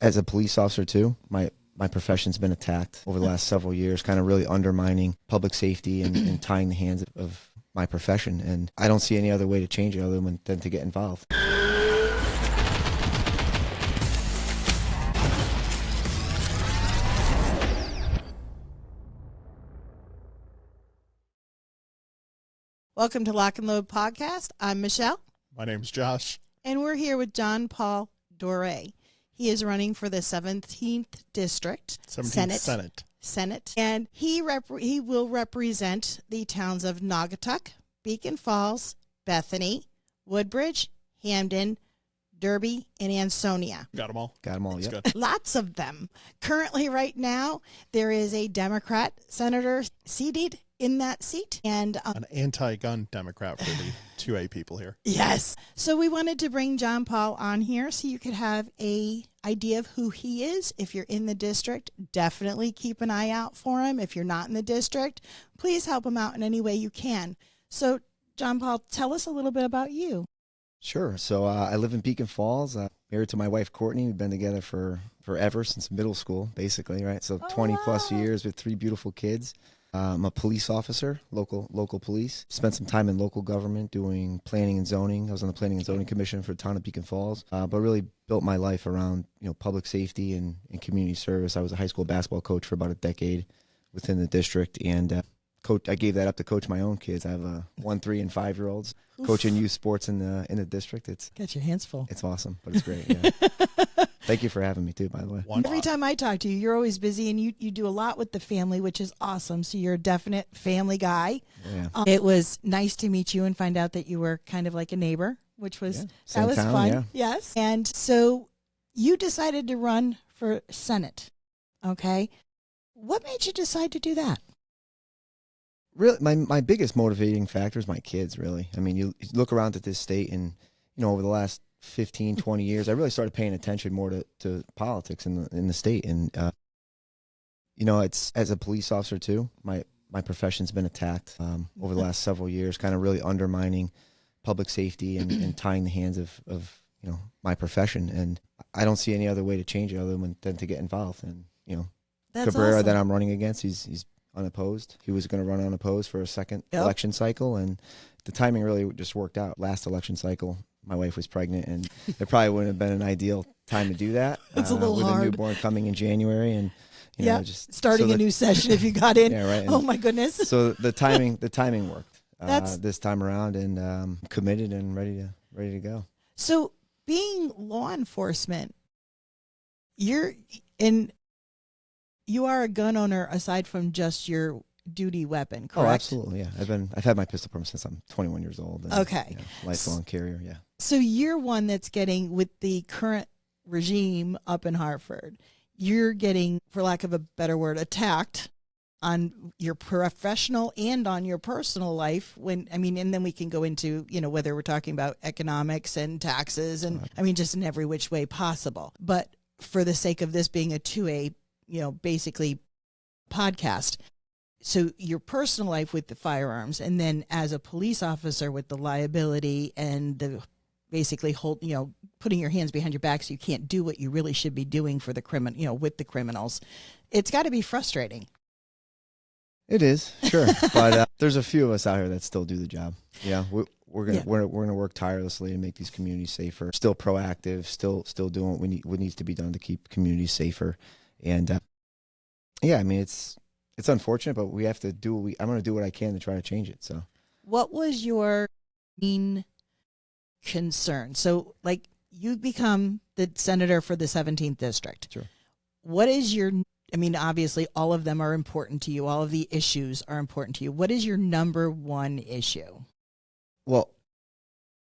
As a police officer too, my profession's been attacked over the last several years, kind of really undermining public safety and tying the hands of my profession. And I don't see any other way to change it other than to get involved. Welcome to Lock and Load Podcast. I'm Michelle. My name's Josh. And we're here with John Paul Dorais. He is running for the 17th District 17th Senate. And he will represent the towns of Naugatuck, Beacon Falls, Bethany, Woodbridge, Hamden, Derby, and Ansonia. Got them all? Got them all, That's yep. good. Lots of them. Currently, right now, there is a Democrat senator seated in that seat. And An anti-gun Democrat for the 2A people here. yes. So we wanted to bring John Paul on here so you could have a idea of who he is. If you're in the district, definitely keep an eye out for him. If you're not in the district, please help him out in any way you can. So, John Paul, tell us a little bit about you. Sure. So I live in Beacon Falls, married to my wife, Courtney. We've been together forever, since middle school, basically, right? So 20 plus years with 3 beautiful kids. I'm a police officer, local police. Spent some time in local government doing planning and zoning. I was on the Planning and Zoning Commission for the town of Beacon Falls, but really built my life around public safety and community service. I was a high school basketball coach for about a decade within the district, and I gave that up to coach my own kids. I have 1, 3, and 5-year-olds coaching youth sports in the district. It's Got your hands full. It's awesome, but it's great. Yeah. Thank you for having me too, by the way. Every time I talk to you, you're always busy, and you do a lot with the family, which is awesome. So you're a definite family guy. Yeah. It was nice to meet you and find out that you were kind of like a neighbor, which was Same that was town, fun. yeah. Yes. And so you decided to run for Senate. Okay. What made you decide to do that? Really, my biggest motivating factor is my kids, really. I mean, you look around at this state and, over the last 15, 20 years, I really started paying attention more to politics in the state. And, it's as a police officer too, my profession's been attacked over the last several years, kind of really undermining public safety and tying the hands of my profession. And I don't see any other way to change it other than to get involved. And, That's Cabrera awesome. that I'm running against, he's unopposed. He was going to run unopposed for a second election cycle, and the timing really just worked out. Last election cycle, my wife was pregnant, and it probably wouldn't have been an ideal time to do that. It's a little with hard. a newborn coming in January, and just starting a new session if you got in. Yeah, right. Oh my goodness. So the timing worked this time around, and committed and ready to go. So being law enforcement, you are a gun owner aside from just your duty weapon, correct? Oh, absolutely. Yeah, I've had my pistol permit since I'm 21 years old. And, Okay. Lifelong carrier. Yeah. So you're one that's getting, with the current regime up in Hartford, you're getting, for lack of a better word, attacked on your professional and on your personal life. And then we can go into, whether we're talking about economics and taxes and just in every which way possible. But for the sake of this being a 2A, basically podcast. So your personal life with the firearms, and then as a police officer with the liability and the basically putting your hands behind your back so you can't do what you really should be doing for the with the criminals. It's got to be frustrating. It is, sure, but there's a few of us out here that still do the job. Yeah, we're gonna work tirelessly to make these communities safer. Still proactive, still doing what needs to be done to keep communities safer. And it's unfortunate, but we have to do I'm going to do what I can to try to change it. So, what was your main concern? So, you become the senator for the 17th district. Sure. What is your? Obviously, all of them are important to you. All of the issues are important to you. What is your number one issue? Well,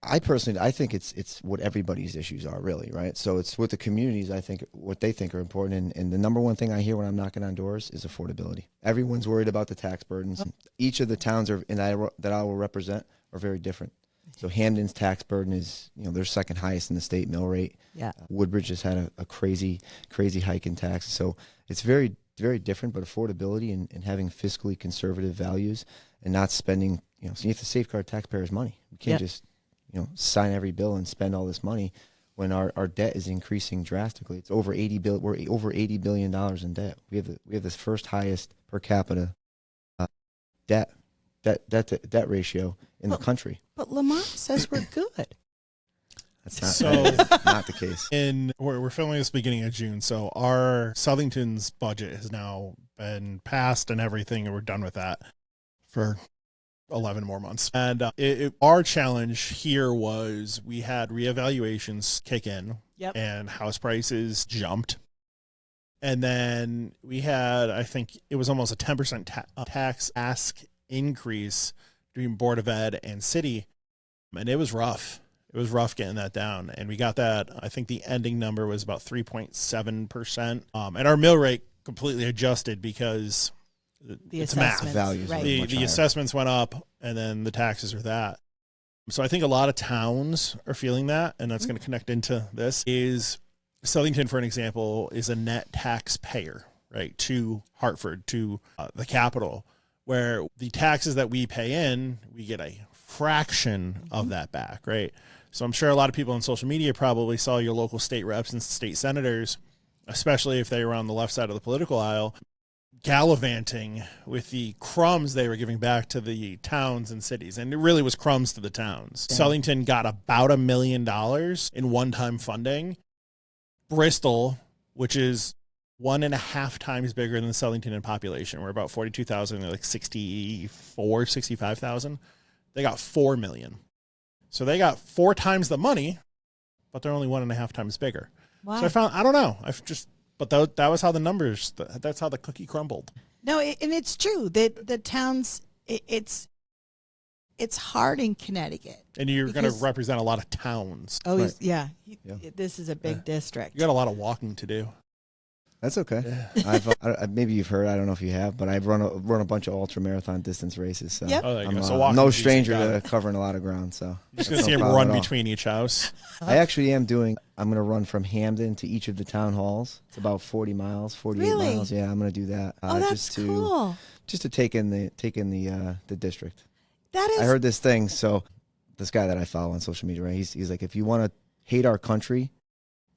I think it's what everybody's issues are, really, right? So it's what the communities, I think, what they think are important. And the number one thing I hear when I'm knocking on doors is affordability. Everyone's worried about the tax burdens. Each of the towns that I will represent are very different. So Hamden's tax burden is, they're second highest in the state mill rate. Yeah. Woodbridge has had a crazy hike in taxes. So it's very, very different, but affordability and having fiscally conservative values and not spending, so you have to safeguard taxpayers' money. You can't just, sign every bill and spend all this money. when our debt is increasing drastically. It's over we're over $80 billion in debt. We have this first highest per capita debt ratio in the country. But Lamont says we're good. That's not the case. We're filming this beginning of June, so our Southington's budget has now been passed and everything, and we're done with that for 11 more months. And our challenge here was we had reevaluations kick in, and house prices jumped. And then we had, I think it was almost a 10% tax ask increase between Board of Ed and city. And it was rough. It was rough getting that down. And we got that, I think the ending number was about 3.7%. And our mill rate completely adjusted because it's math. Values right. The assessments went up, and then the taxes are that. So I think a lot of towns are feeling that, and that's going to connect into this. Is Southington, for an example, is a net taxpayer, right, to Hartford, to the capital, where the taxes that we pay in, we get a fraction of that back, right? So I'm sure a lot of people on social media probably saw your local state reps and state senators, especially if they were on the left side of the political aisle, gallivanting with the crumbs they were giving back to the towns and cities. And it really was crumbs to the towns. Yeah. Southington got about $1 million in one-time funding. Bristol, which is 1.5 times bigger than Southington in population. We're about 42,000. They're like 65,000. They got $4 million. So they got 4 times the money, but they're only 1.5 times bigger. Wow. So I don't know. But that was how the numbers, that's how the cookie crumbled. No, and it's true that the towns, it's hard in Connecticut. And you're going to represent a lot of towns. Oh, right. Yeah. This is a big district. You got a lot of walking to do. That's okay. Yeah. Maybe you've heard, I don't know if you have, but I've run a bunch of ultra marathon distance races. So yep. I'm no stranger to covering a lot of ground. So you're just going to see him run between each house. I actually am I'm going to run from Hamden to each of the town halls. It's about 40 miles, 48 really? miles. Yeah, I'm going to do that. That's cool. Just to take in the district. That is. I heard this thing. So this guy that I follow on social media, right? He's like, if you want to hate our country,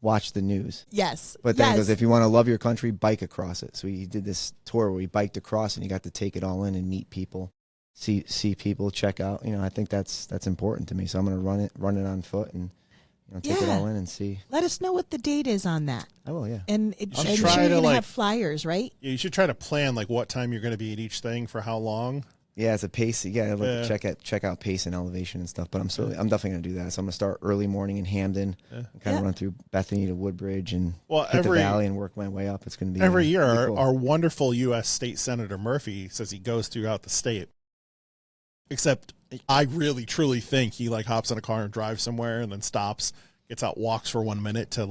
watch the news. Yes. But then he goes, if you want to love your country, bike across it. So he did this tour where he biked across and he got to take it all in and meet people, see people, check out. I think that's important to me. So I'm going to run it on foot and take it all in and see. Let us know what the date is on that. I will, yeah. And I'm sure you're going to have flyers, right? Yeah, you should try to plan what time you're going to be at each thing for how long. Yeah, it's a pace. Yeah, check out pace and elevation and stuff. But I'm definitely going to do that. So I'm going to start early morning in Hamden, and kind of run through Bethany to Woodbridge and hit the valley and work my way up. It's going to be every year. Cool. Our wonderful U.S. State Senator Murphy says he goes throughout the state. Except I really truly think he hops in a car and drives somewhere and then stops, gets out, walks for 1 minute to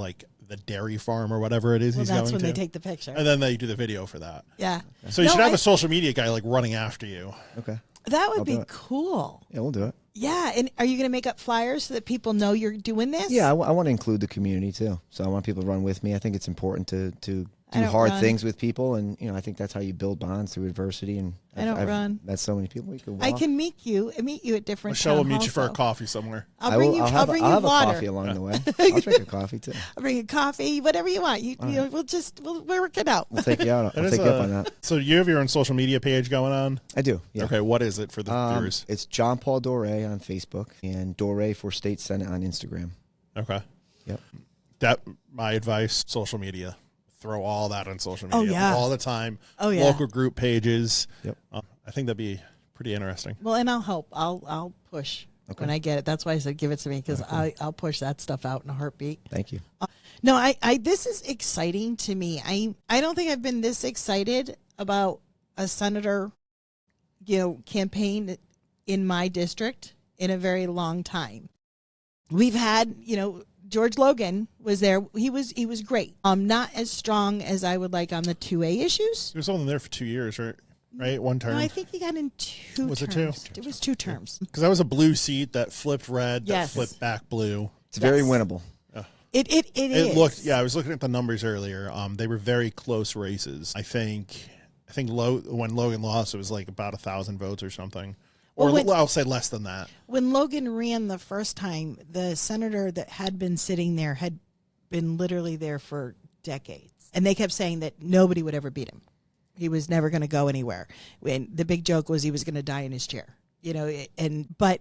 the dairy farm or whatever it is he's going to. That's when they take the picture. And then they do the video for that. Yeah. So you should have a social media guy running after you. Okay. That would be cool. Yeah, we'll do it. Yeah. And are you going to make up flyers so that people know you're doing this? Yeah, I want to include the community too. So I want people to run with me. I think it's important to do hard things with people, and I think that's how you build bonds through adversity. And I've run. met so many people. I can meet you at different. Michelle will meet you for a coffee somewhere. I'll bring you I'll have water. a coffee along the way. I'll drink a coffee too. I'll bring you coffee, whatever you want. We'll work it out. We'll take you out. I'll take you up on that. So you have your own social media page going on? I do. Yeah. Okay. What is it for the viewers? It's John Paul Dorais on Facebook and Dorais for State Senate on Instagram. Okay. Yep. My advice: social media. Throw all that on social media all the time. Oh yeah. Local group pages. Yep. I think that'd be pretty interesting. Well, and I'll help. I'll push when I get it. That's why I said give it to me, because I'll push that stuff out in a heartbeat. Thank you. No, I this is exciting to me. I don't think I've been this excited about a senator, campaign in my district in a very long time. We've had, George Logan was there. He was great. Not as strong as I would like on the 2A issues. He was only there for 2 years, right? One term. No, I think he got in 2 terms. Was it 2? It was 2 terms. Because that was a blue seat that flipped red, that flipped back blue. It's very winnable. It is. Looked. Yeah, I was looking at the numbers earlier. They were very close races. I think when Logan lost, it was about 1,000 votes or something. Or Well, I'll say less than that. when Logan ran the first time, the senator that had been sitting there had been literally there for decades. And they kept saying that nobody would ever beat him. He was never going to go anywhere. And the big joke was he was going to die in his chair, but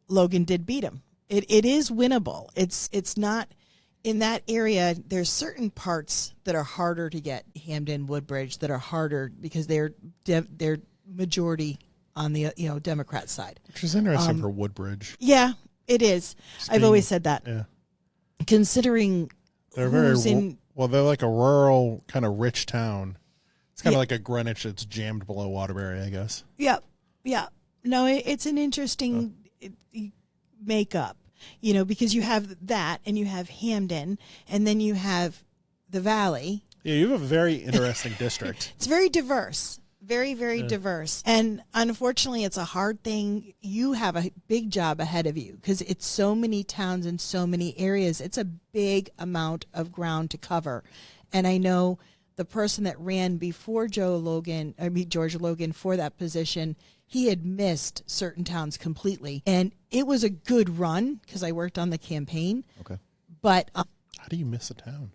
Logan did beat him. It is winnable. It's not in that area. There's certain parts that are harder to get, Hamden, Woodbridge, that are harder because they're majority on the Democrat side. Which is interesting for Woodbridge. Yeah, it is. I've always said that. Yeah. Considering They're they're like a rural kind of rich town. It's kind of like a Greenwich that's jammed below Waterbury, I guess. Yeah. No, it's an interesting makeup, because you have that and you have Hamden and then you have the Valley. Yeah, you have a very interesting district. It's very diverse. Very, very diverse. And unfortunately, it's a hard thing. You have a big job ahead of you because it's so many towns and so many areas. It's a big amount of ground to cover. And I know the person that ran before George Logan for that position, he had missed certain towns completely. And it was a good run because I worked on the campaign. Okay. But how do you miss a town?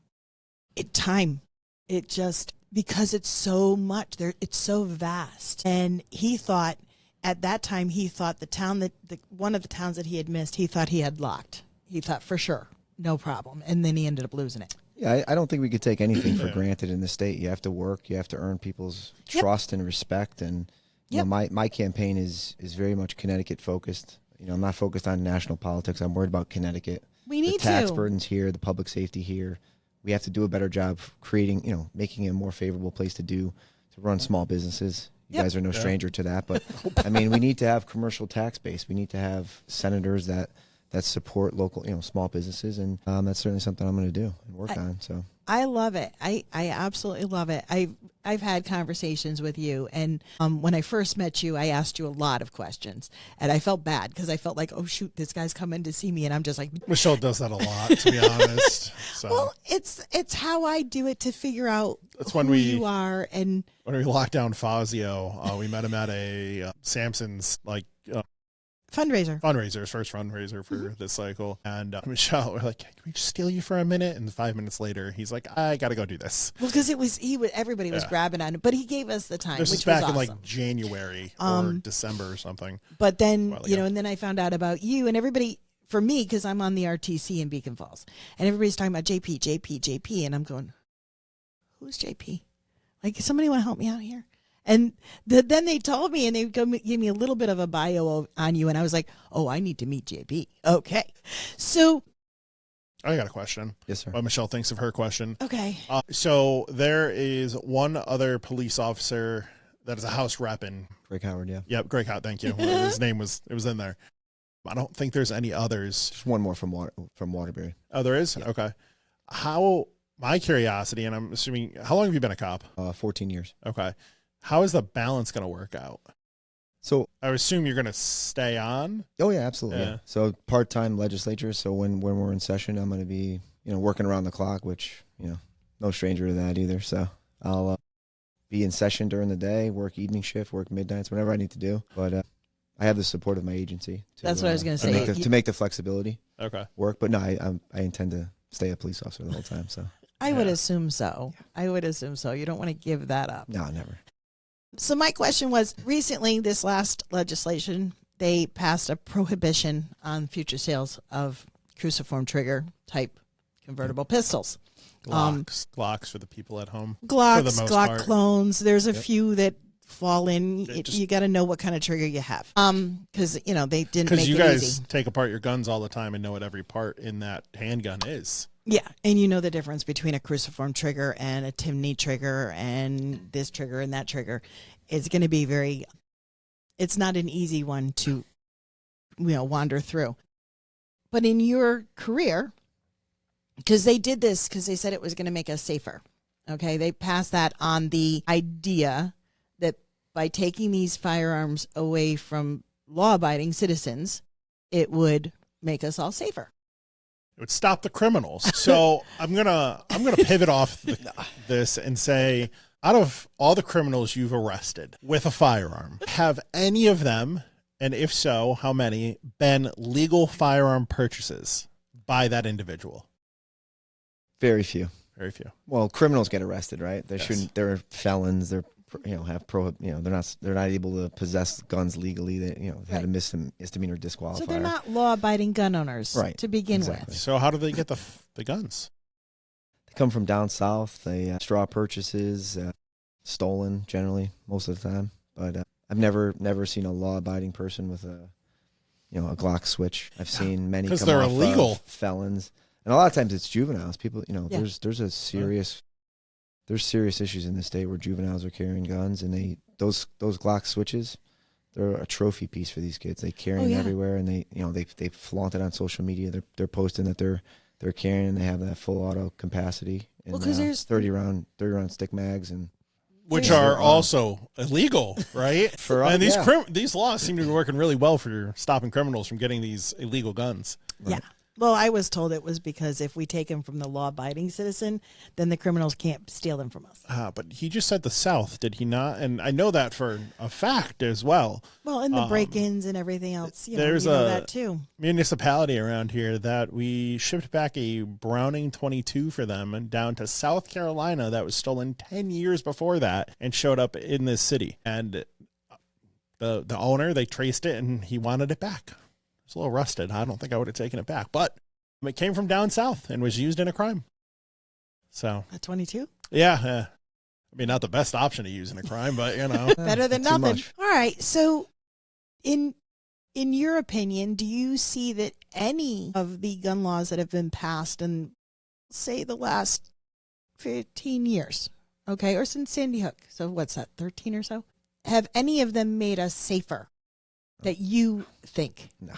Time. It just... because it's so much there, it's so vast. And he thought at that time, the town one of the towns that he had missed, he thought he had locked. He thought for sure, no problem. And then he ended up losing it. Yeah, I don't think we could take anything for granted in the state. You have to work, you have to earn people's trust and respect. And my campaign is very much Connecticut focused. I'm not focused on national politics. I'm worried about Connecticut. We need the tax burdens here, the public safety here. We have to do a better job creating, making it a more favorable place to run small businesses. You guys are no stranger to that. But, we need to have commercial tax base. We need to have senators that support local, small businesses. And that's certainly something I'm going to do and work on. So I love it. I absolutely love it. I've had conversations with you. And when I first met you, I asked you a lot of questions. And I felt bad because I felt like, oh, shoot, this guy's coming to see me. And I'm just like... Michelle does that a lot, to be honest. So. Well, it's how I do it to figure out you are. And when we locked down Fazio, we met him at a Samson's, fundraiser, his first fundraiser for this cycle. And Michelle, we're like, can we just steal you for a minute? And 5 minutes later, he's like, I got to go do this. Well, because everybody was grabbing on it, but he gave us the time, this which was back was awesome. in January or December or something. But then, and then I found out about you and everybody, for me, because I'm on the RTC in Beacon Falls, and everybody's talking about JP, and I'm going, who's JP? Like, somebody want to help me out here? And then they told me, and they gave me a little bit of a bio on you, and I was like, oh, I need to meet JP. Okay. So. I got a question. Yes, sir. While Michelle thinks of her question. Okay. So there is one other police officer that is a House rep in. Greg Howard, yeah. Yep, Greg Howard, thank you. His name was in there. I don't think there's any others. Just one more from Waterbury. Oh, there is? Yeah. Okay. My curiosity, and I'm assuming, how long have you been a cop? 14 years. Okay. How is the balance going to work out? So I would assume you're going to stay on. Oh yeah, absolutely. Yeah. So part-time legislature. So when we're in session, I'm going to be working around the clock, which no stranger to that either. So I'll be in session during the day, work evening shift, work midnights, whatever I need to do. But I have the support of my agency. That's what I was going to say. To make the flexibility work. But no, I intend to stay a police officer the whole time. So I would assume so. I would assume so. You don't want to give that up. No, never. So my question was, recently, this last legislation, they passed a prohibition on future sales of cruciform trigger type convertible pistols. Glocks for the people at home. Glock clones. There's a few that fall in. You got to know what kind of trigger you have. Because, they didn't make it easy. Because you guys take apart your guns all the time and know what every part in that handgun is. Yeah, and you know the difference between a cruciform trigger and a Timney trigger and this trigger and that trigger. It's going to be it's not an easy one to, wander through. But in your career, because they did this because they said it was going to make us safer, okay? They passed that on the idea that by taking these firearms away from law-abiding citizens, it would make us all safer. It would stop the criminals. So I'm gonna pivot off this and say, out of all the criminals you've arrested with a firearm, have any of them and if so, how many, been legal firearm purchases by that individual? Very few. Very few. Well, criminals get arrested, right? They Yes. shouldn't. They're felons. They're they're not able to possess guns legally. They had a misdemeanor disqualifier. So they're not law-abiding gun owners, Right. to begin Exactly. with. So how do they get the guns? They come from down south. They straw purchases, stolen generally most of the time. But I've never seen a law-abiding person with a Glock switch. I've seen many come they're off illegal. of felons, and a lot of times it's juveniles. People, Yeah. there's serious issues in the state where juveniles are carrying guns, and those Glock switches, they're a trophy piece for these kids. They carry them everywhere, and they flaunt it on social media. They're posting that they're carrying, and they have that full auto capacity. And, Well, 'cause there's 30 round stick mags, and Which There's- are also illegal, right? For and these yeah. these laws seem to be working really well for stopping criminals from getting these illegal guns. Yeah. Well, I was told it was because if we take them from the law-abiding citizen, then the criminals can't steal them from us. But he just said the South, did he not? And I know that for a fact as well. Well, and the break-ins and everything else, there's you know a- that too. Municipality around here that we shipped back a Browning 22 for them and down to South Carolina that was stolen 10 years before that and showed up in this city. And the owner, they traced it and he wanted it back. It's a little rusted. I don't think I would have taken it back, but it came from down south and was used in a crime. So, A 22? yeah. I mean, not the best option to use in a crime, but Better than too nothing. much. All right. So, in your opinion, do you see that any of the gun laws that have been passed in, say, the last 15 years, okay, or since Sandy Hook, so what's that, 13 or so, have any of them made us safer that you think? No.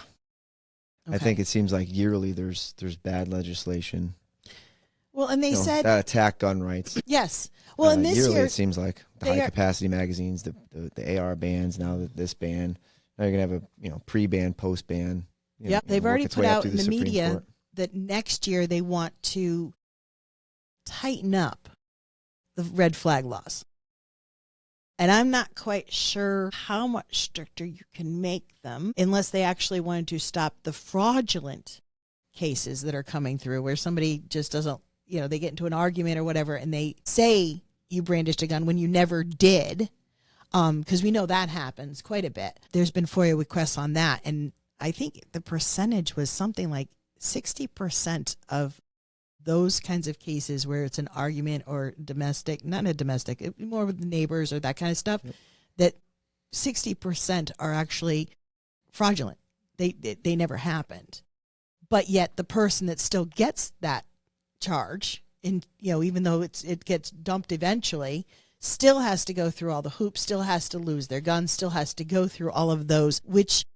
Okay. I think it seems like yearly there's bad legislation. Well, and they said that attack gun rights. yes. Well, and this yearly year it seems like the they high are- capacity magazines, the AR bans, now this ban. Now you're gonna have a pre-ban, post-ban. they've work already its put way up out through in the Supreme media Court. that next year they want to tighten up the red flag laws. And I'm not quite sure how much stricter you can make them unless they actually wanted to stop the fraudulent cases that are coming through where somebody just doesn't, they get into an argument or whatever and they say you brandished a gun when you never did. Because we know that happens quite a bit. There's been FOIA requests on that. And I think the percentage was something like 60% of those kinds of cases where it's an argument or more with the neighbors or that kind of stuff, that 60% are actually fraudulent. They never happened. But yet the person that still gets that charge, and even though it gets dumped eventually, still has to go through all the hoops, still has to lose their gun, still has to go through all of those, which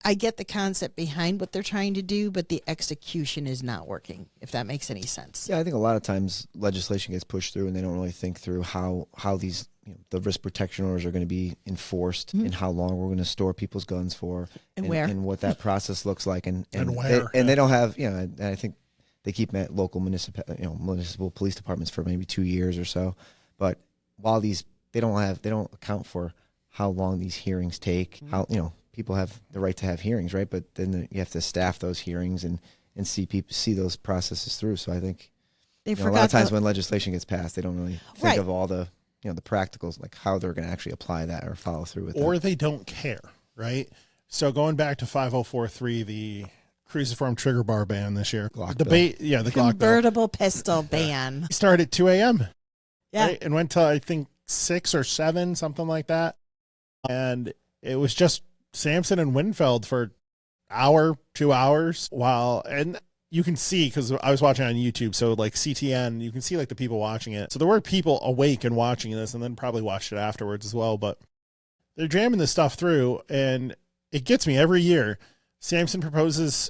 I get the concept behind what they're trying to do, but the execution is not working, if that makes any sense. Yeah, I think a lot of times legislation gets pushed through and they don't really think through how these the risk protection orders are going to be enforced and how long we're going to store people's guns for And where. and what that process looks like and where, they don't have and I think they keep at local municipal police departments for maybe 2 years or so, but while they don't account for how long these hearings take, how people have the right to have hearings, right? But then you have to staff those hearings and see those processes through. So I think They a forgot lot of times the- when legislation gets passed, they don't really think Right. of all the the practicals, like how they're going to actually apply that or follow through with or that. they don't care, right? So going back to 5043, the cruciform trigger bar ban this year, Glock debate, the Glock bill convertible pistol ban. started at 2 a.m. Yeah. right? And went till I think 6 or 7, something like that. And it was just Sampson and Winfeld for hour, 2 hours, and you can see, because I was watching on YouTube, so like CTN, you can see like the people watching it. So there were people awake and watching this, and then probably watched it afterwards as well. But they're jamming this stuff through, and it gets me every year. Sampson proposes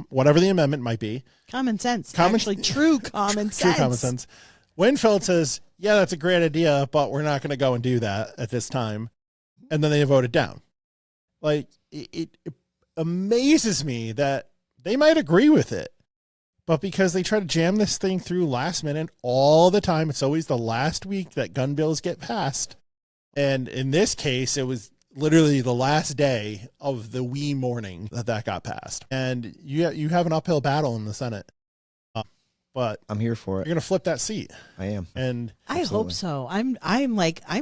whatever the amendment might be. Common sense. Common- Actually, true common sense. True common sense. Winfeld says, yeah, that's a great idea, but we're not going to go and do that at this time. And then they vote it down. Like, it amazes me that they might agree with it, but because they try to jam this thing through last minute all the time, it's always the last week that gun bills get passed. And in this case, it was literally the last day of the wee morning that got passed. And you have an uphill battle in the Senate. But I'm here for it. You're going to flip that seat. I am. And I hope so. I'm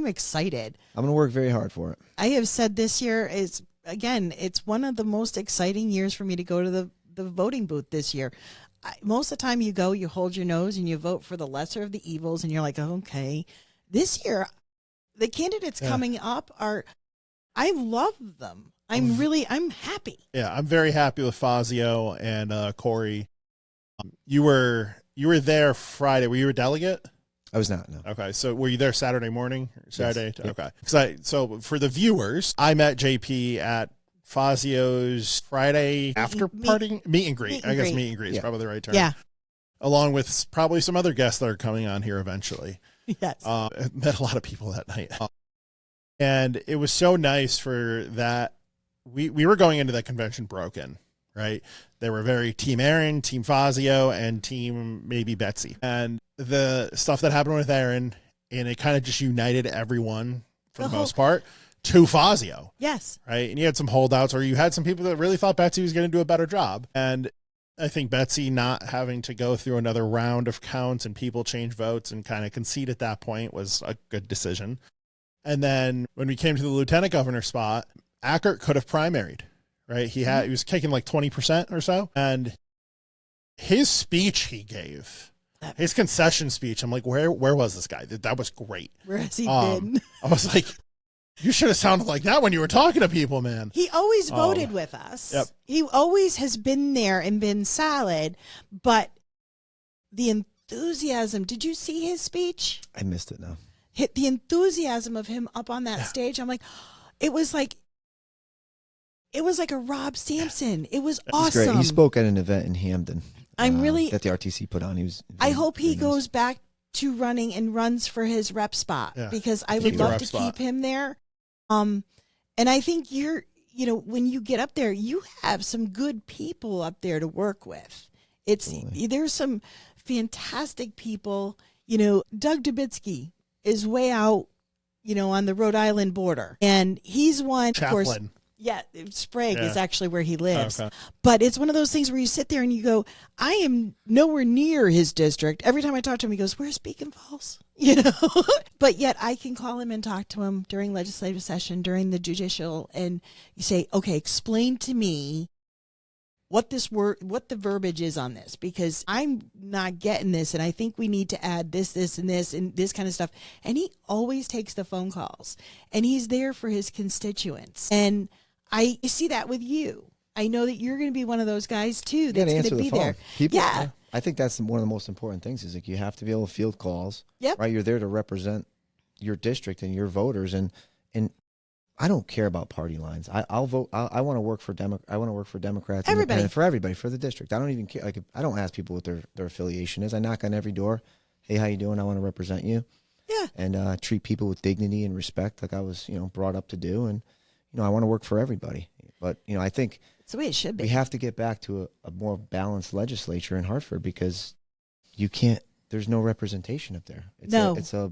excited. I'm going to work very hard for it. I have said this year is, again, it's one of the most exciting years for me to go to the voting booth this year. Most of the time you go, you hold your nose and you vote for the lesser of the evils, and you're like, oh, okay. This year, the candidates coming up I love them. I'm happy. Yeah, I'm very happy with Fazio and Corey. You were there Friday. Were you a delegate? I was not, no. Okay, so were you there Saturday morning? Saturday? Yes. Okay. So for the viewers, I met JP at Fazio's Friday after party meet and greet. I guess meet and greet is probably the right term. Yeah. Along with probably some other guests that are coming on here eventually. Yes. I met a lot of people that night. And it was so nice for that. We were going into that convention broken, right? They were very Team Aaron, Team Fazio, and Team maybe Betsy. And the stuff that happened with Aaron, and it kind of just united everyone for the most part to Fazio. Yes. Right? And you had some holdouts, or you had some people that really thought Betsy was going to do a better job. And I think Betsy not having to go through another round of counts and people change votes and kind of concede at that point was a good decision. And then when we came to the lieutenant governor spot, Ackert could have primaried, right? He was kicking like 20% or so. And his speech he gave, his concession speech, I'm like, where was this guy? That was great. Where has he been? I was like, you should have sounded like that when you were talking to people, man. He always voted with us. Yep. He always has been there and been solid, but the enthusiasm, did you see his speech? I missed it now. The enthusiasm of him up on that stage, I'm like, it was like a Rob Sampson. It was awesome. Great. He spoke at an event in Hamden. I'm really that the RTC put on. I hope he goes back to running and runs for his rep spot because I would love to keep him there. And I think when you get up there, you have some good people up there to work with. There's some fantastic people. Doug Dubitsky is way out, on the Rhode Island border, and he's one. Chaplain. Of course, yeah, Sprague is actually where he lives. Okay. But it's one of those things where you sit there and you go, I am nowhere near his district. Every time I talk to him, he goes, where's Beacon Falls? But yet I can call him and talk to him during legislative session, during the judicial, and you say, okay, explain to me what the verbiage is on this, because I'm not getting this, and I think we need to add this, and this, and this kind of stuff. And he always takes the phone calls, and he's there for his constituents. And I see that with you. I know that you're going to be one of those guys too that's going to be there. I think that's one of the most important things is like you have to be able to field calls. Yep. Right. You're there to represent your district and your voters, and I don't care about party lines. I'll vote. I want to work for I want to work for Democrats. Everybody. For everybody, for the district. I don't even care. Like, I don't ask people what their affiliation is. I knock on every door. Hey, how you doing? I want to represent you. Yeah. And treat people with dignity and respect, like I was, brought up to do. And I want to work for everybody. But I think it's the way it should be. We have to get back to a more balanced legislature in Hartford, because you can't. There's no representation up there. It's a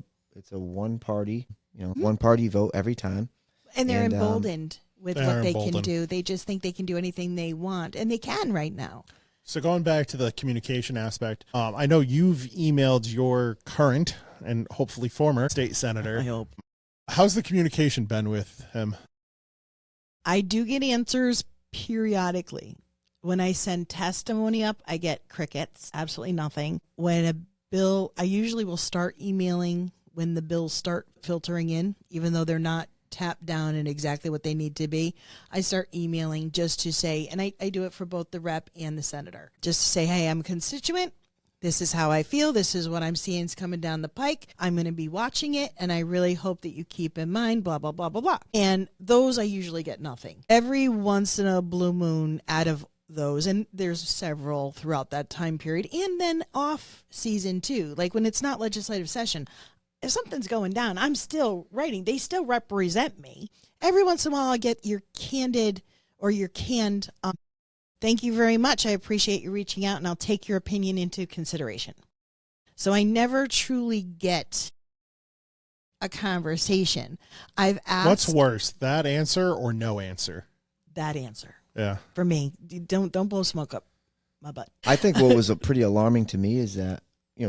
one party. One party vote every time. And they're emboldened with what they can do. They just think they can do anything they want, and they can right now. So going back to the communication aspect, I know you've emailed your current and hopefully former state senator. I hope. How's the communication been with him? I do get answers periodically. When I send testimony up, I get crickets, absolutely nothing. When a bill, I usually will start emailing when the bills start filtering in, even though they're not tapped down and exactly what they need to be. I start emailing just to say, and I do it for both the rep and the senator, just to say, hey, I'm a constituent. This is how I feel. This is what I'm seeing is coming down the pike. I'm going to be watching it, and I really hope that you keep in mind, blah, blah, blah, blah, blah. And those I usually get nothing. Every once in a blue moon out of those, and there's several throughout that time period, and then off season too, like when it's not legislative session, if something's going down, I'm still writing. They still represent me. Every once in a while, I get your candid or your canned, thank you very much. I appreciate you reaching out, and I'll take your opinion into consideration. So I never truly get a conversation. I've asked. What's worse, that answer or no answer? That answer. Yeah. For me, don't blow smoke up my butt. I think what was pretty alarming to me is that,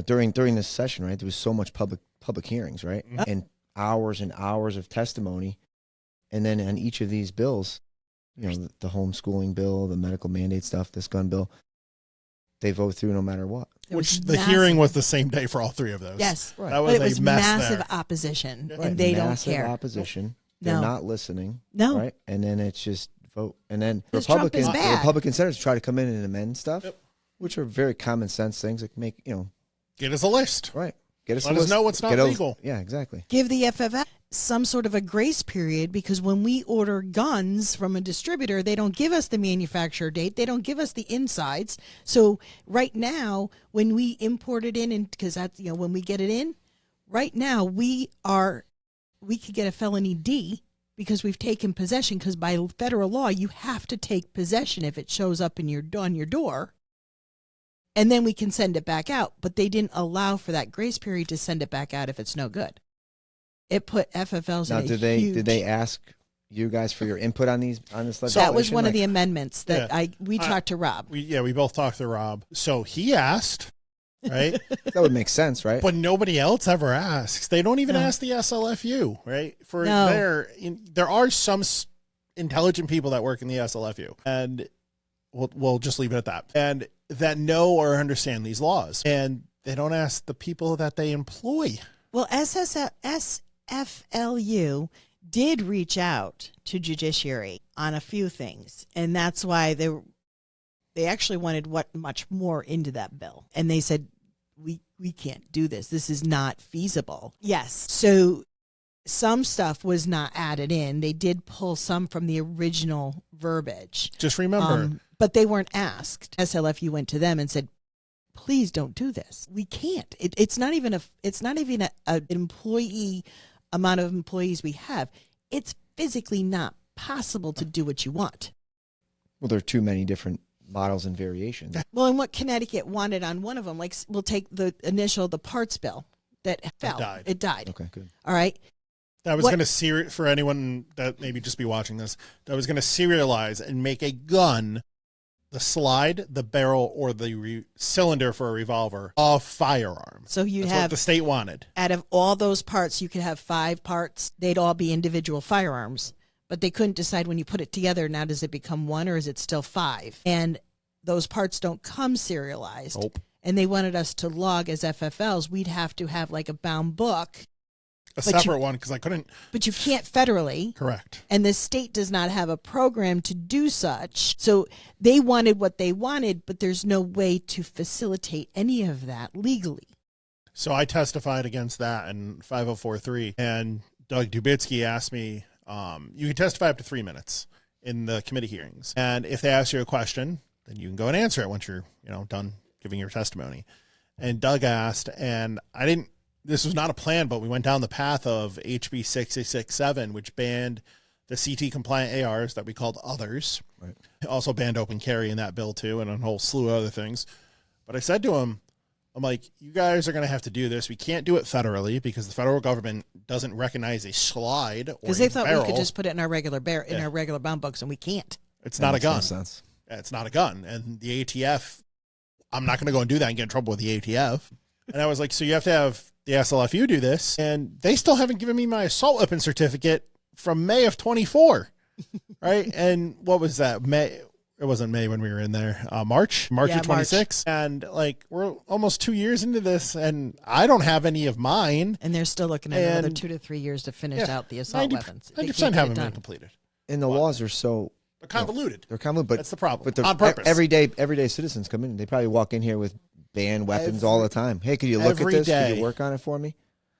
during this session, right, there was so much public hearings, right, and hours of testimony, and then on each of these bills, the homeschooling bill, the medical mandate stuff, this gun bill, they vote through no matter what. Which the hearing was the same day for all three of those. Yes, right. That was, but it was a mess massive there. opposition, Right. and they Massive don't care. opposition. They're not listening. No. Right, and then it's just vote, and then Trump is bad. Republican senators try to come in and amend stuff, which are very common sense things that make Get us a list. right. Get us Let a us list. know what's not Get us- legal. Yeah, exactly. Give the FFL some sort of a grace period, because when we order guns from a distributor, they don't give us the manufacturer date. They don't give us the insides. So right now, when we import it in, and because that's when we get it in, right now we could get a felony D because we've taken possession. Because by federal law, you have to take possession if it shows up on your door. And then we can send it back out. But they didn't allow for that grace period to send it back out if it's no good. It put FFLs Now, in a did they ask you guys for your input on this legislation? That was one of the amendments that we talked to Rob. We both talked to Rob. So he asked, right? That would make sense, right? But nobody else ever asks. They don't even ask the SLFU, right? There are some intelligent people that work in the SLFU, and we'll just leave it at that. And that know or understand these laws, and they don't ask the people that they employ. Well, SFLU did reach out to judiciary on a few things, and that's why they actually wanted much more into that bill, and they said we can't do this. This is not feasible. Yes, so some stuff was not added in. They did pull some from the original verbiage. Just remember, but they weren't asked. SLFU went to them and said, please don't do this. We can't. It's not even an employee amount of employees we have. It's physically not possible to do what you want. Well, there are too many different models and variations. Well, and what Connecticut wanted on one of them, like we'll take the parts bill that fell. It died. Okay, good. All right. I was going to for anyone that maybe just be watching this, I was going to serialize and make a gun, the slide, the barrel, or the cylinder for a revolver, a firearm. So That's what the state wanted. Out of all those parts, you could have 5 parts. They'd all be individual firearms, but they couldn't decide when you put it together. Now, does it become 1 or is it still 5? And those parts don't come serialized. Nope. And they wanted us to log as FFLs. We'd have to have like a bound book. Separate one, because I couldn't. But you can't federally. Correct. And the state does not have a program to do such. So they wanted what they wanted, but there's no way to facilitate any of that legally. So I testified against that in 5043, and Doug Dubitsky asked me, you can testify up to 3 minutes in the committee hearings. And if they ask you a question, then you can go and answer it once you're, done giving your testimony. And Doug asked, and this was not a plan, but we went down the path of HB 6667, which banned the CT compliant ARs that we called others. Right. It also banned open carry in that bill too, and a whole slew of other things. But I said to him, I'm like, you guys are going to have to do this. We can't do it federally because the federal government doesn't recognize a slide or a because they thought barrel. we could just put it in our regular in our regular bound books, and we can't. It's not a gun. No sense. Yeah, it's not a gun. And the ATF, I'm not going to go and do that and get in trouble with the ATF. And I was like, so you have to have the SLFU do this, and they still haven't given me my assault weapon certificate from May of 24, right? And what was that? May? It wasn't May when we were in there. March of 26. And like, we're almost 2 years into this, and I don't have any of mine. And they're still looking at another 2 to 3 years to finish out the assault weapons. 90% haven't been completed. And the laws are so They're convoluted. They're convoluted, but that's the problem. But on purpose. Everyday citizens come in. They probably walk in here with banned weapons all the time. Hey, could you look at this? Day. Could you work on it for me?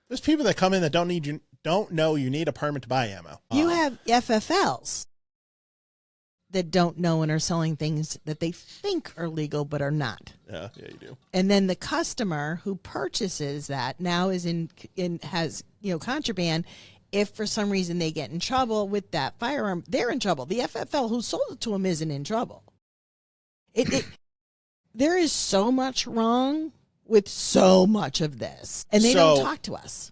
There's people that come in that don't know you need a permit to buy ammo. You have FFLs that don't know and are selling things that they think are legal but are not. Yeah, you do. And then the customer who purchases that now is has contraband. If for some reason they get in trouble with that firearm, they're in trouble. The FFL who sold it to them isn't in trouble. There is so much wrong with so much of this, and they don't talk to us.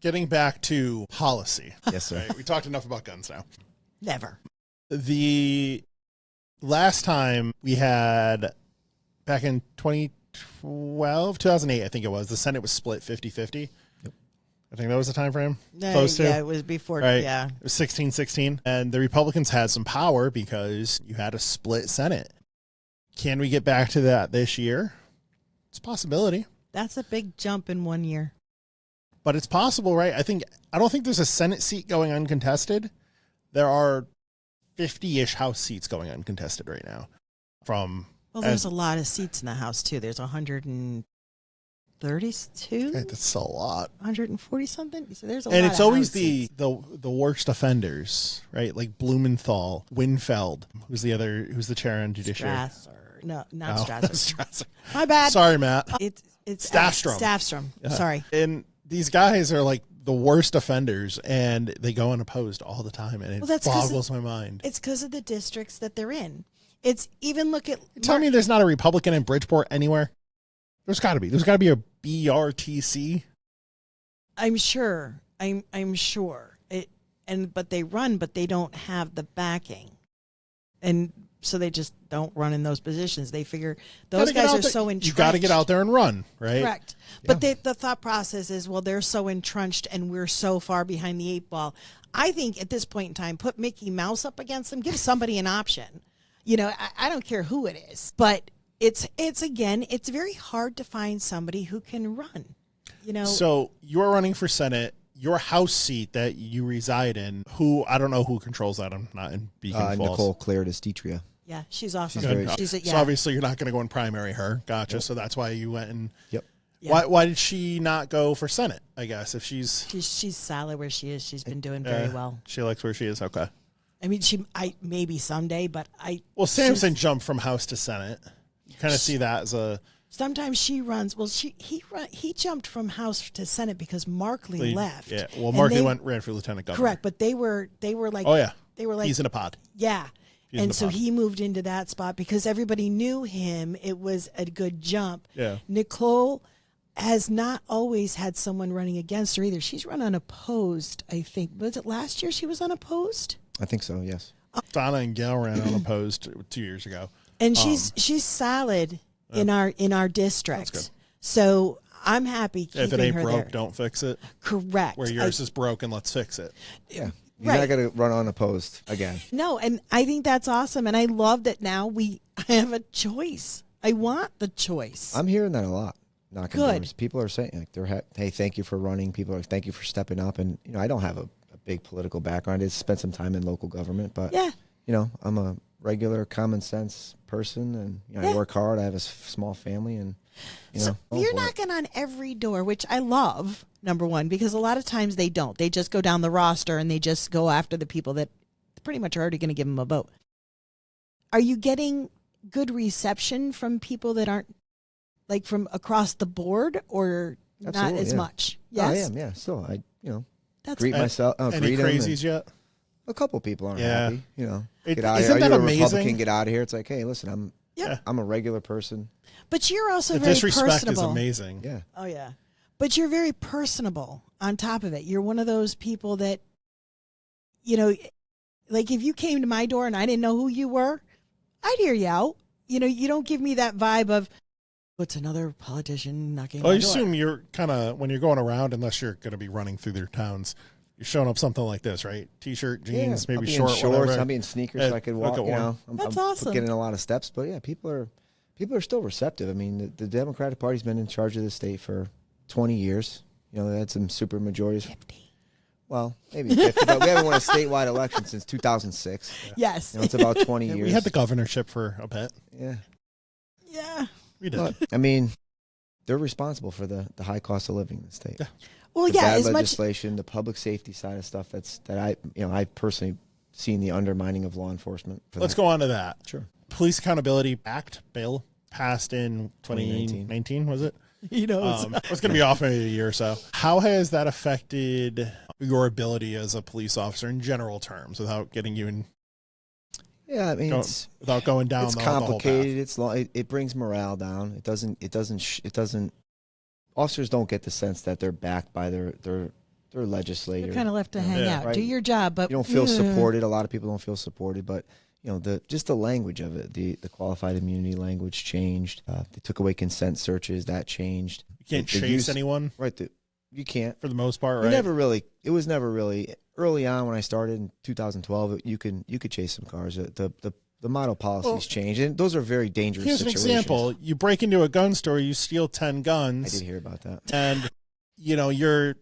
Getting back to policy. Yes, sir. Right? We talked enough about guns now. Never. The last time we had, back in 2008, I think it was, the Senate was split 50-50. Yep. I think that was the time frame. Close to. Yeah, it was before. Right. Yeah. It was 16-16. And the Republicans had some power because you had a split Senate. Can we get back to that this year? It's a possibility. That's a big jump in 1 year. But it's possible, right? I don't think there's a Senate seat going uncontested. There are 50-ish House seats going uncontested right now. Well, there's a lot of seats in the House, too. There's 132? That's still a lot. 140 something? So there's a lot And it's of always House seats. the worst offenders, right? Like Blumenthal, Winfeld, who's the chair on judiciary. Strasser. No, not Oh, Strasser. Strasser. My bad. Sorry, Matt. It's Staffstrom. Staffstrom. Yeah. Sorry. And these guys are like the worst offenders, and they go unopposed all the time, and it boggles my mind. It's because of the districts that they're in. It's even look at. Tell me there's not a Republican in Bridgeport anywhere? There's got to be. There's got to be a BRTC. I'm sure. I'm sure. But they run, but they don't have the backing, and so they just don't run in those positions. They figure those guys are so entrenched. You got to get out there and run, right? Correct. Yeah. But the thought process is, well, they're so entrenched and we're so far behind the eight ball. I think at this point in time, put Mickey Mouse up against them, give somebody an option. You know, I don't care who it is, but it's very hard to find somebody who can run. You know. So you're running for Senate. Your House seat that you reside in, I don't know who controls that. I'm not in Beacon Falls. Nicole Claridis-Detria. Yeah, she's awesome. So obviously you're not going to go and primary her. Gotcha. Yep. So that's why you went and. Yep. Yeah. Why did she not go for Senate? I guess if she's solid where she is. She's been doing very well. She likes where she is. Okay. I mean, maybe someday, but Sampson jumped from House to Senate. You kind of see that as a. Sometimes she runs. Well, he jumped from House to Senate because Markley left. Yeah. Well, Markley ran for lieutenant governor. Correct, but they were like. Oh yeah. They were like. He's in a pod. Yeah. And so he moved into that spot because everybody knew him. It was a good jump. Yeah. Nicole has not always had someone running against her either. She's run unopposed, I think. Was it last year she was unopposed? I think so, yes. Donna and Gail ran unopposed 2 years ago. And she's solid in our district. That's good. So I'm happy keeping her If it ain't broke, there. don't fix it. Correct. Where yours is broken, let's fix it. Yeah. He's not going to run unopposed again. No, and I think that's awesome. And I love that now I have a choice. I want the choice. I'm hearing that a lot. Knocking Good. doors. People are saying, like, hey, thank you for running. People are like, thank you for stepping up. And, you know, I don't have a big political background. I spent some time in local government. But, yeah. you know, I'm a regular common sense person. And, you know, I work hard. I have a small family. And, you know. So you're knocking on every door, which I love, number one, because a lot of times they don't. They just go down the roster and they just go after the people that pretty much are already going to give them a vote. Are you getting good reception from people that aren't, like, from across the board, or Absolutely, not as yeah. much? Yes? I am, yeah. Still, That's greet myself. Any greet crazies yet? A couple people aren't Yeah. happy. You know, Isn't get out of here. that Are you a amazing? Republican? Get out of here. It's like, hey, listen, Yep. I'm a regular person. But you're also The very disrespect personable. is amazing. Yeah. Oh, yeah. But you're very personable on top of it. You're one of those people that, you know, like if you came to my door and I didn't know who you were, I'd hear you out. You know, you don't give me that vibe of, what's another politician knocking Well, on I my door? assume you're kind of, when you're going around, unless you're going to be running through their towns, you're showing up something like this, right? T-shirt, jeans, I'll maybe be in shorts, shorts. whatever. I'll be in sneakers so I could walk. look You at know, That's I'm awesome. getting a lot of steps, but yeah, people are still receptive. I mean, the Democratic Party's been in charge of the state for 20 years. You know, they had some super majorities. 50. Well, maybe 50, but we haven't won a statewide election since 2006. Yes. You know, it's about 20 years. We had the governorship for a bit. Yeah. Yeah. We did. But, I mean, they're responsible for the high cost of living in the state. Yeah. Well, The yeah, bad as much. legislation, the public safety side of stuff I've personally seen the undermining of law enforcement. Let's go on to that. Sure. Police Accountability Act bill passed in 2019, was it? You know, It's going to be off maybe a year or so. How has that affected your ability as a police officer in general terms, without getting you in? Yeah, I mean, without going down. It's the whole complicated. path. It's long. It brings morale down. It doesn't. Officers don't get the sense that they're backed by their they're a legislator. You're kind of left to hang out. Right. Do your job, but you don't feel supported. A lot of people don't feel supported, but just the language of it, the qualified immunity language changed. They took away consent searches. That changed. You can't chase anyone. Right. You can't. For the most part, right? It was never really early on when I started in 2012. You could chase some cars. The model policies changed, and those are very dangerous situations. Here's an example. You break into a gun store, you steal 10 guns. I did hear about that. And, you're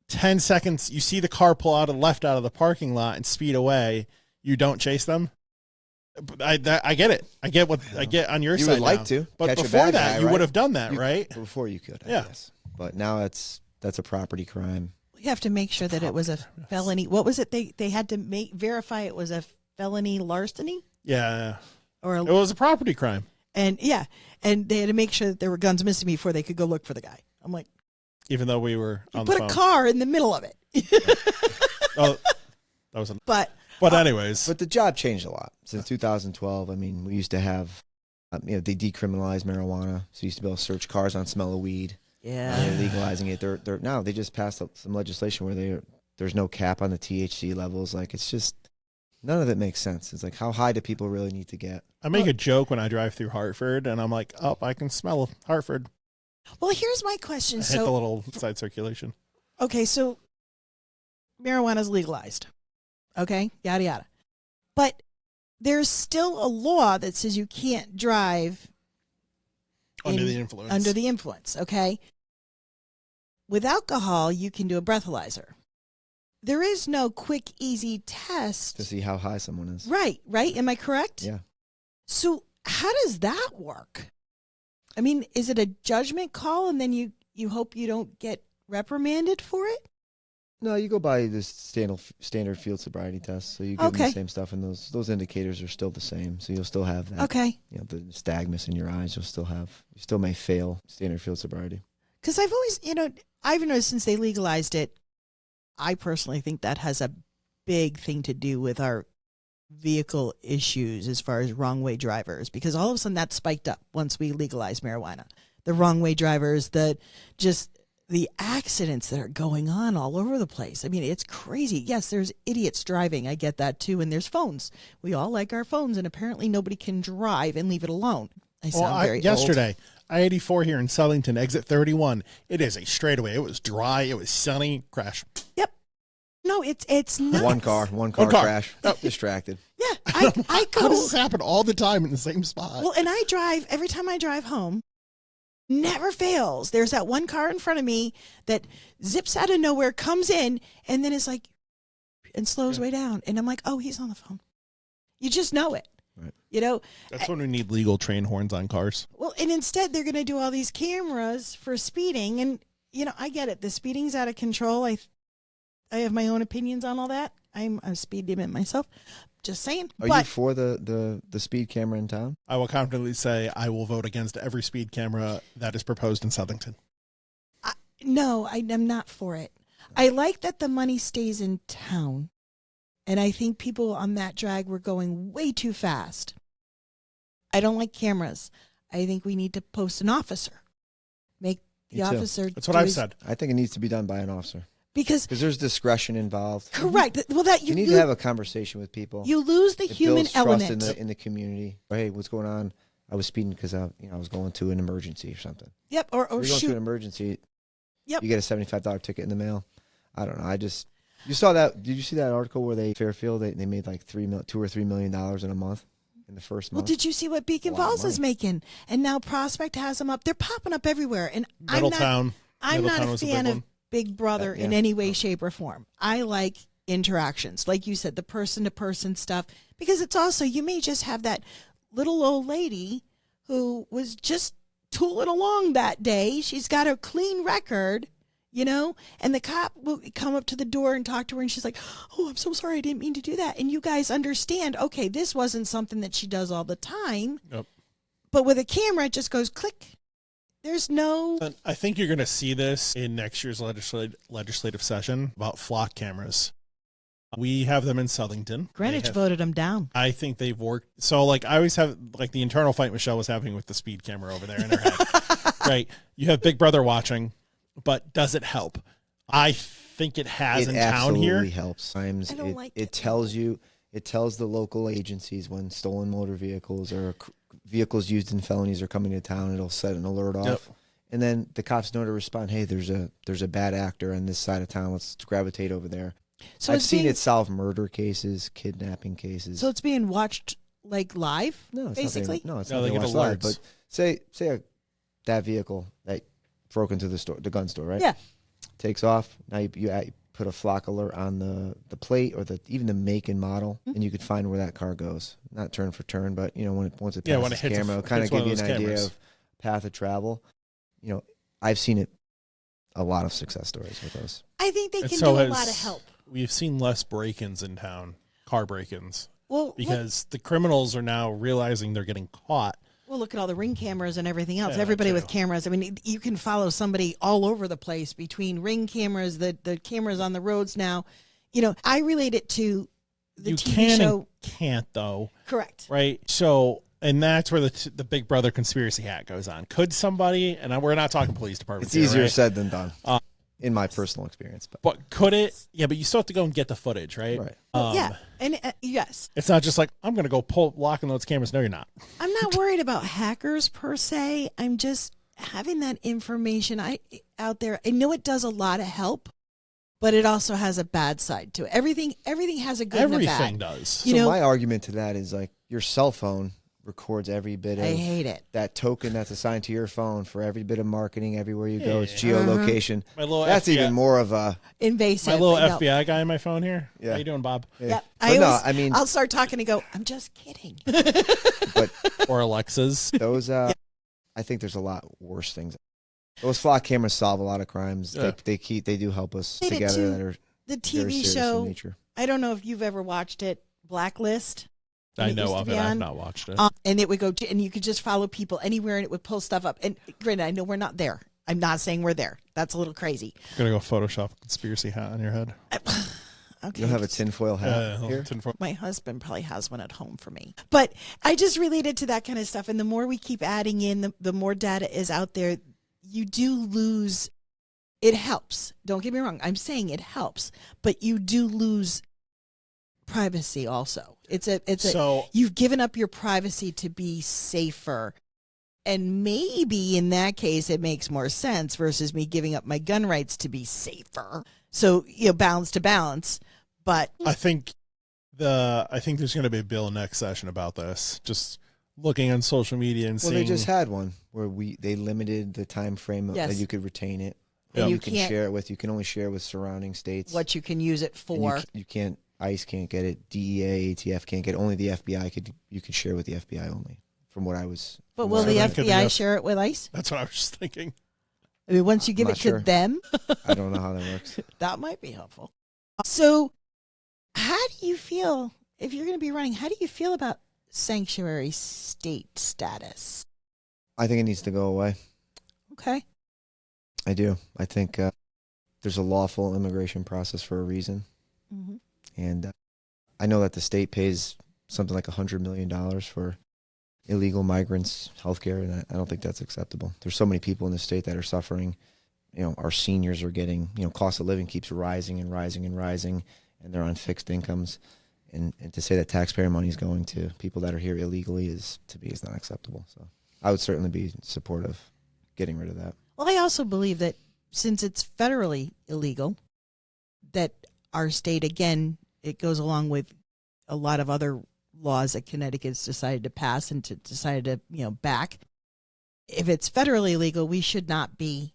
10 seconds, you see the car pull out of the parking lot and speed away. You don't chase them. I get it. I get on your side. You would like now. to. But catch before a bad that, guy, you right? would have done that, right? Before you could, I Yeah. guess. But now that's a property crime. You have to make sure that it was a felony. What was it? They had to verify it was a felony larceny. Yeah. Or it was a property crime. And they had to make sure that there were guns missing before they could go look for the guy. I'm like, even though we were on the phone. Put a car in the middle of it. Oh, that was But anyways. But the job changed a lot since 2012. I mean, we used to have, they decriminalized marijuana, so you used to be able to search cars on smell of weed. Yeah, they're legalizing it. Now they just passed some legislation where there's no cap on the THC levels. Like, it's just none of it makes sense. It's like, how high do people really need to get? I make a joke when I drive through Hartford, and I'm like, oh, I can smell Hartford. Well, here's my question. Hit the little side circulation. Okay, so marijuana's legalized. Okay, yada yada. But there's still a law that says you can't drive under the influence. Under the influence, okay? With alcohol, you can do a breathalyzer. There is no quick, easy test to see how high someone is. Right. Am I correct? Yeah. So how does that work? I mean, is it a judgment call and then you hope you don't get reprimanded for it? No, you go by the standard field sobriety test. So you give them the same stuff, and those indicators are still the same. So you'll still have that. Okay. The nystagmus in your eyes, you still may fail standard field sobriety. Because I've always, I've noticed since they legalized it, I personally think that has a big thing to do with our vehicle issues as far as wrong way drivers, because all of a sudden that spiked up once we legalized marijuana. The wrong way drivers, the accidents that are going on all over the place. I mean, it's crazy. Yes, there's idiots driving. I get that too. And there's phones. We all like our phones, and apparently nobody can drive and leave it alone. Yesterday, I-84 here in Southington, exit 31. It is a straightaway. It was dry. It was sunny. Crash. Yep. No, it's not. One car crash. Oh, distracted. Yeah, I go. How does this happen all the time in the same spot? Well, and I drive every time I drive home. Never fails. There's that one car in front of me that zips out of nowhere, comes in, and then is like, and slows way down. And I'm like, oh, he's on the phone. You just know it. Right. That's when we need legal train horns on cars. Well, and instead they're going to do all these cameras for speeding. And, I get it. The speeding's out of control. I have my own opinions on all that. I'm a speed demon myself. Just saying. Are you for the speed camera in town? I will confidently say I will vote against every speed camera that is proposed in Southington. No, I'm not for it. I like that the money stays in town. And I think people on that drag were going way too fast. I don't like cameras. I think we need to post an officer. Make the officer. That's what I've said. I think it needs to be done by an officer. Because there's discretion involved. Correct. Well, that you need to have a conversation with people. You lose the human element trust in the community. Hey, what's going on? I was speeding because I was going to an emergency or something. Yep. Or you're going to an emergency. Yep. You get a $75 ticket in the mail. I don't know. You saw that? Did you see that article where Fairfield they made like $2 or $3 million in a month in the first month? Well, did you see what Beacon Falls is making? And now Prospect has them up. They're popping up everywhere. And Middletown. I'm not a fan of Big Brother in any way, shape, or form. I like interactions, like you said, the person-to-person stuff, because it's also, you may just have that little old lady who was just tooling along that day. She's got a clean record, and the cop will come up to the door and talk to her, and she's like, oh, I'm so sorry, I didn't mean to do that. And you guys understand, okay, this wasn't something that she does all the time. Yep. But with a camera, it just goes click. There's no... I think you're going to see this in next year's legislative session about flock cameras. We have them in Southington. Greenwich voted them down. I think they've worked. So, I always have, the internal fight Michelle was having with the speed camera over there in her head. Right? You have Big Brother watching, but does it help? I think it has It in town here. absolutely helps. Times I don't like it. it tells you, it tells the local agencies when stolen motor vehicles or vehicles used in felonies are coming to town. It'll set an alert off. Yep. And then the cops know to respond. Hey, there's a bad actor on this side of town. Let's gravitate over there. So I've it's seen being- it solve murder cases, kidnapping cases. So it's being watched like live, no, it's basically. it's No, not they being get watched live. alerts. But say that vehicle that broke into the gun store, right? Yeah. Takes off. Now you put a flock alert on the plate or even the make and model, and you could find where that car goes. Not turn for turn, but once it passes when it hits camera, it'll kind of hits one give you of an those idea cameras. of path of travel. I've seen it. A lot of success stories with those. I think they And can so do a has- lot of help. We've seen less break-ins in town, car break-ins, Well, because the criminals are now realizing they're getting caught. look at all the ring cameras and everything else. Yeah, Everybody too. with cameras. I mean, you can follow somebody all over the place between ring cameras, the cameras on the roads now. I relate it to the You TV can show. and can't, though, Correct. right? So, and that's where the Big Brother conspiracy hat goes on. Could somebody, and we're not talking police department, It's easier right? said than done, in my personal experience. But could it? Yeah, but you still have to go and get the footage, right? Right. Yeah. And yes, It's not just like, I'm going to go lock in those cameras. No, you're not. I'm not worried about hackers per se. I'm just having that information out there. I know it does a lot of help, but it also has a bad side to it. Everything has a good and a Everything bad. does. So my argument to that is like your cell phone records every bit of I hate it. that token that's assigned to your phone for every bit of marketing everywhere you go. It's Yeah. geolocation. My little That's FBI even more of a Invasive. My little I know. FBI guy on my phone here. Yeah. How you doing, Bob? Yeah. But I mean, I'll start talking and go, I'm just kidding. but Or Alexa's. those I think there's a lot worse things. Those flock cameras solve a lot of crimes. Yeah. They do help us Did it together too. that are The very TV serious in show, nature. I don't know if you've ever watched it, Blacklist. I It know used to of be it. I've on. not watched it. And it would go, and you could just follow people anywhere and it would pull stuff up. And granted, I know we're not there. I'm not saying we're there. That's a little crazy. Gonna go Photoshop a conspiracy hat on your head. Okay. You don't have a tinfoil hat Yeah, here? tinfoil. My husband probably has one at home for me. But I just related to that kind of stuff. And the more we keep adding in, the more data is out there. You do lose. It helps. Don't get me wrong. I'm saying it helps, but you do lose privacy also. So You've given up your privacy to be safer. And maybe in that case, it makes more sense versus me giving up my gun rights to be safer. So, balance to balance. But I think there's going to be a bill next session about this. Just looking on social media and Well, seeing. they just had one where they limited the time frame that Yes. you could retain it. Yeah. And you you can can't- share it with. You can only share with surrounding states. what you can use it And for. you can't. ICE can't get it. DEA, ATF can't get it. Only the FBI could. You could share with the FBI only. From what I was. But from will what the I Could FBI the share it with ICE? That's what I was just thinking. I mean, once you give I'm it not to sure. them, I don't know how that works. that might be helpful. So, how do you feel, if you're going to be running, how do you feel about sanctuary state status? I think it needs to go away. Okay. I do. I think there's a lawful immigration process for a reason. Mm-hmm. And I know that the state pays something like $100 million for illegal migrants' health care, and I don't think that's acceptable. There's so many people in the state that are suffering. Our seniors are getting, cost of living keeps rising and rising and rising, and they're on fixed incomes. And to say that taxpayer money is going to people that are here illegally is not acceptable. So I would certainly be in support of getting rid of that. Well, I also believe that since it's federally illegal, that our state, again, it goes along with a lot of other laws that Connecticut's decided to pass and decided to, back. If it's federally illegal, we should not be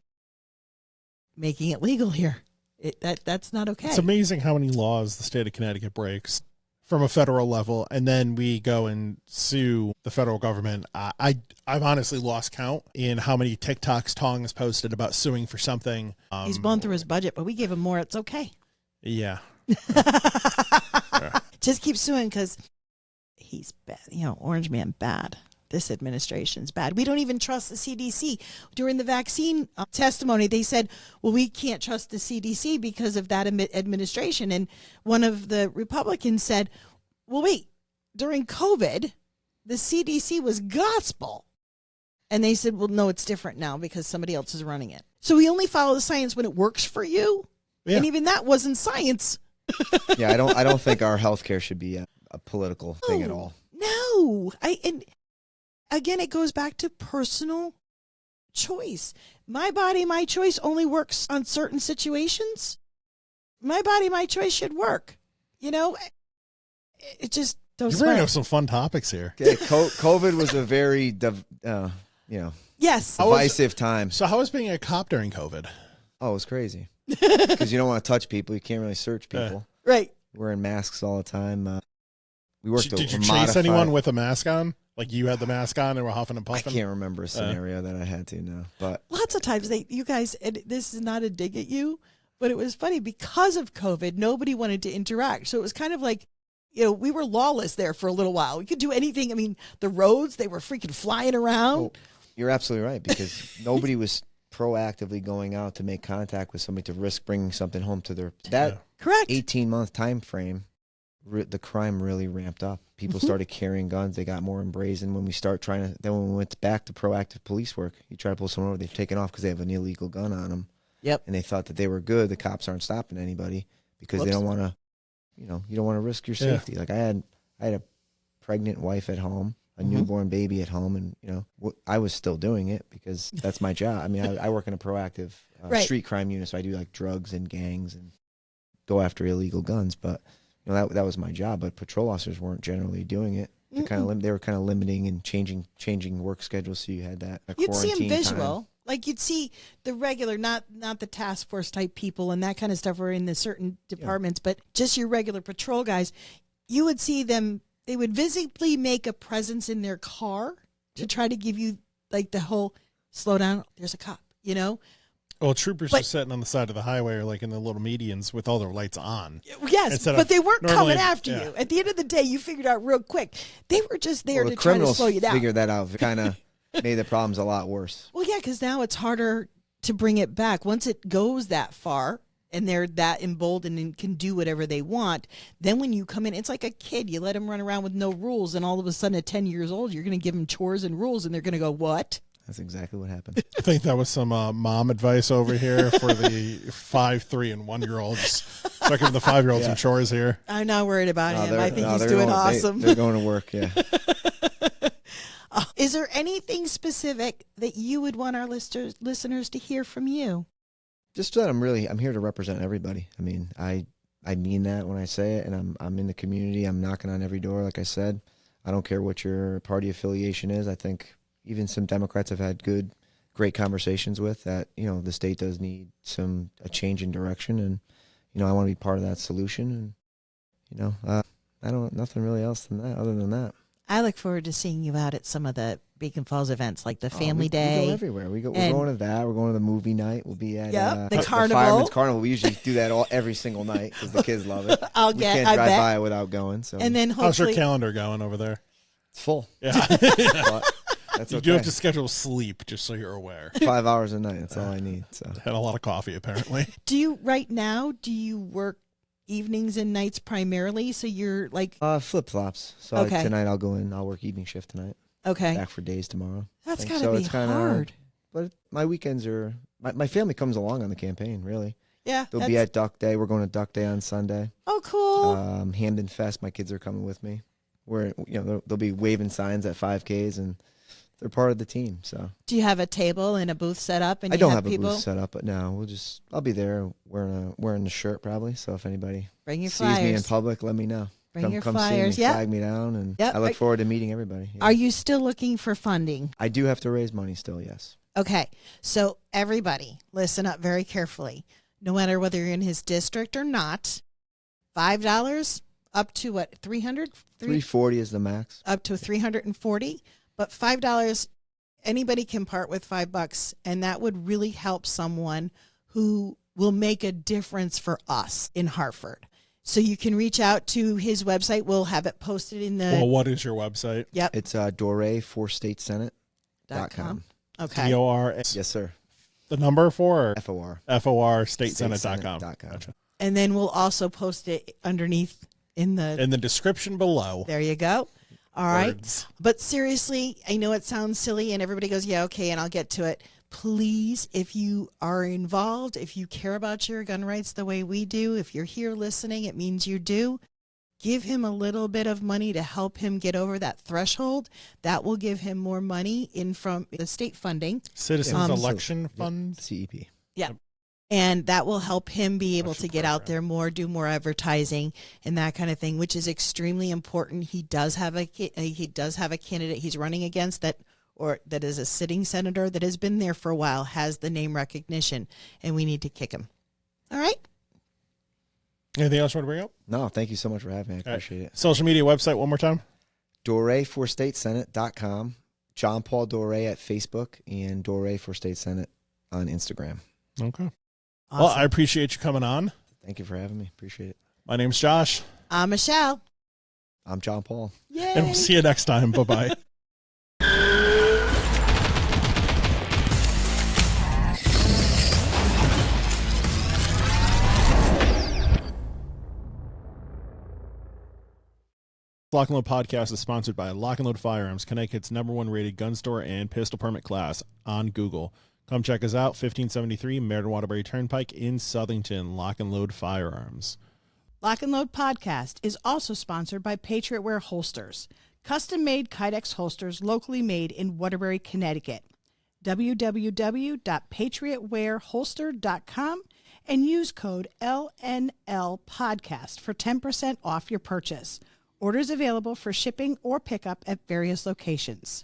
making it legal here. That's not okay. It's amazing how many laws the state of Connecticut breaks from a federal level, and then we go and sue the federal government. I've honestly lost count in how many TikToks Tong has posted about suing for something. He's blown through his budget, but we gave him more. It's okay. Yeah. Just keep suing because he's bad. Orange Man bad. This administration's bad. We don't even trust the CDC. During the vaccine testimony, they said, well, we can't trust the CDC because of that administration. And one of the Republicans said, well, wait, during COVID, the CDC was gospel. And they said, well, no, it's different now because somebody else is running it. So we only follow the science when it works for you. Yeah. And even that wasn't science. Yeah, I don't think our healthcare should be a political thing at all. No. And again, it goes back to personal choice. My body, my choice only works on certain situations. My body, my choice should work. You know, it just those. You're bringing up some fun topics here. Okay, COVID was a very, Yes. divisive time. So how was being a cop during COVID? Oh, it was crazy. Because you don't want to touch people. You can't really search people. Right. Wearing masks all the time. We worked. Did you a chase modified- anyone with a mask on? Like you had the mask on and were huffing and I puffing? can't remember a scenario that I had to. No, but Lots of times you guys, and this is not a dig at you, but it was funny because of COVID, nobody wanted to interact. So it was kind of like, we were lawless there for a little while. We could do anything. I mean, the roads, they were freaking flying around. well, you're absolutely right because nobody was proactively going out to make contact with somebody to risk bringing something home to their Correct. 18-month time frame. The crime really ramped up. People started carrying guns. They got more brazen. When we when we went back to proactive police work, you try to pull someone over, they've taken off because they have an illegal gun on them. Yep. And they thought that they were good. The cops aren't stopping anybody because they don't want to, you don't want to risk your safety. Like I had a pregnant wife at home, a newborn baby at home, and I was still doing it because that's my job. I mean, I work in a proactive street crime unit, so I do like drugs and gangs and go after illegal guns, but. That was my job, but patrol officers weren't generally doing it. They were kind of limiting and changing work schedules, so you had that. You'd see them visual, time. like you'd see the regular, not the task force type people and that kind of stuff, or in the certain departments, but just your regular patrol guys. You would see them; they would visibly make a presence in their car to try to give you like the whole slow down. There's a cop, Well, troopers are sitting on the side of the highway or like in the little medians with all their lights on. Yes, but they weren't coming after you. At the end of the day, you figured out real quick. They were just there to try to slow you down. Figured that out. It kind of made the problems a lot worse. Well, yeah, because now it's harder to bring it back. Once it goes that far and they're that emboldened and can do whatever they want, then when you come in, it's like a kid. You let them run around with no rules, and all of a sudden at 10 years old, you're going to give them chores and rules, and they're going to go, what? That's exactly what happened. I think that was some mom advice over here for the 5, 3, and 1-year-olds. Checking the 5-year-olds some chores here. I'm not worried about him. I think he's doing awesome. They're going to work, yeah. Is there anything specific that you would want our listeners to hear from you? Just that I'm here to represent everybody. I mean, I mean that when I say it, and I'm in the community. I'm knocking on every door, like I said. I don't care what your party affiliation is. I think even some Democrats have had great conversations with that, the state does need a change in direction. And, I want to be part of that solution. And, nothing really else other than that. I look forward to seeing you out at some of the Beacon Falls events, like the Family Day. We go everywhere. We're going to that. We're going to the movie night. We'll be at the Carnival. The Fireman's Carnival. We usually do that every single night because the kids love it. We can't drive by it without going. So. And then how's your calendar going over there? It's full. Yeah. But that's you do have to schedule sleep, just so you're aware. 5 hours a night. That's all I need. So had a lot of coffee, apparently. Do you work evenings and nights primarily? So you're like flip flops. So tonight I'll go in. I'll work evening shift tonight. Okay. Back for days tomorrow. That's gotta be hard. But my weekends are. My family comes along on the campaign. Really. Yeah. They'll be at Duck Day. We're going to Duck Day on Sunday. Oh, cool. Hamden Fest. My kids are coming with me. They'll be waving signs at 5Ks and they're part of the team. So do you have a table and a booth set up? And I don't have a booth set up, but no, I'll be there wearing the shirt probably. So if anybody sees me in public, let me know. Bring your come flyers. See me, flag me down, and I look forward to meeting everybody. Yeah. Are you still looking for funding? I do have to raise money still, yes. Okay, so everybody, listen up very carefully. No matter whether you're in his district or not, $5 up to what, 300? 340 is the max. Up to 340, but $5, anybody can part with $5, and that would really help someone who will make a difference for us in Hartford. So you can reach out to his website. We'll have it posted in the... Well, what is your website? Yep. It's Dorais for statesenate.com. Okay. DORS. Yes, sir. The number for? FOR. FOR statesenate.com. Gotcha. And then we'll also post it underneath in the description below. There you go. All right. Words. But seriously, I know it sounds silly and everybody goes, yeah, okay, and I'll get to it. please, if you are involved, if you care about your gun rights the way we do, if you're here listening, it means you do. Give him a little bit of money to help him get over that threshold. That will give him more money in from the state funding. Citizens Election Fund. CEP. Yeah. And that will help him be able to get out program. there more, do more advertising and that kind of thing, which is extremely important. He does have a candidate he's running against that is a sitting senator that has been there for a while, has the name recognition, and we need to kick him. All right? Anything else you want to bring up? No, thank you so much for having me. I appreciate it. Social media website one more time. DoraiForStateSenate.com. John Paul Dorais at Facebook, and Dorais for State Senate on Instagram. Okay. Awesome. Well, I appreciate you coming on. Thank you for having me. Appreciate it. My name's Josh. I'm Michelle. I'm John Paul. Yay. And we'll see you next time. Bye-bye. Lock and Load Podcast is sponsored by Lock and Load Firearms, Connecticut's #1 rated gun store and pistol permit class on Google. Come check us out, 1573 Meriden Waterbury Turnpike in Southington. Lock and Load Firearms. Lock and Load Podcast is also sponsored by Patriot Wear Holsters, custom-made Kydex holsters locally made in Waterbury, Connecticut. www.patriotwearholster.com and use code LNL Podcast for 10% off your purchase. Orders available for shipping or pickup at various locations.